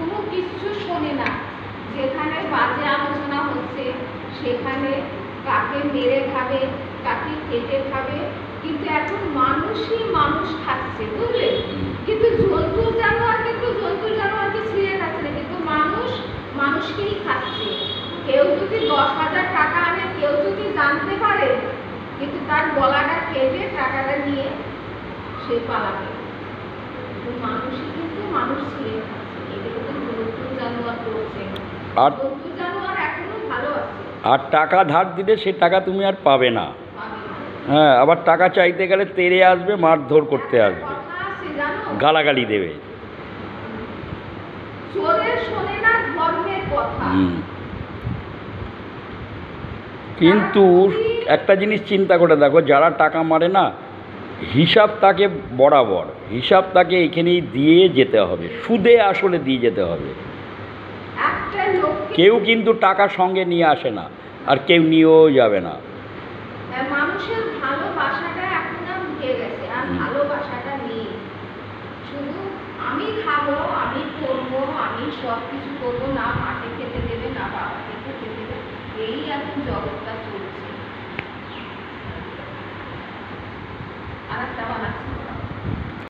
কোনো কিছু শোনে না। যেখানে বাজে আলোচনা হচ্ছে সেখানে কাকে মেরে খাবে, কাকে কেটে খাবে, কিন্তু এখন মানুষই মানুষ খাচ্ছে, বুঝলে? কিন্তু জন্তু জানোয়ারকে ছিঁড়ে খাচ্ছে না, কিন্তু মানুষ মানুষকেই খাচ্ছে। কেউ যদি 10,000 টাকা আনে, কেউ যদি জানতে পারে, কিন্তু তার গলাটা কেটে টাকাটা নিয়ে সে পালাবে। মানুষই কিন্তু মানুষ ছিঁড়ে খাচ্ছে, এগুলো তো জন্তু জানোয়ার করছে। আর জন্তু জানোয়ার এখনো ভালো আছে। আর টাকা ধার দিলে সে টাকা তুমি আর পাবে না। পাবে না। হ্যাঁ, আবার টাকা চাইতে গেলে তেড়ে আসবে, মারধর করতে একটা আসবে, কথা আছে জানো, গালাগালি দেবে। চোরের শোনে না ধর্মের কথা। কিন্তু একটা জিনিস চিন্তা করে দেখো, যারা টাকা মারে না, হিসাব তাকে বরাবর, হিসাব তাকে এখানেই দিয়ে যেতে হবে, সুদে আসলে দিয়ে যেতে হবে। একটা লোককে কেউ কিন্তু টাকা সঙ্গে নিয়ে আসে না, আর কেউ নিয়েও যাবে না। মানুষের ভালোবাসাটা এখন আর উঠে গেছে, আর ভালোবাসাটা নেই। শুধু আমি খাবো, আমি করবো, আমি সব কিছু করবো, না মাকে খেতে দেবে, না বাবাকে খেতে দেবে, এই এখন জগৎটা চলছে।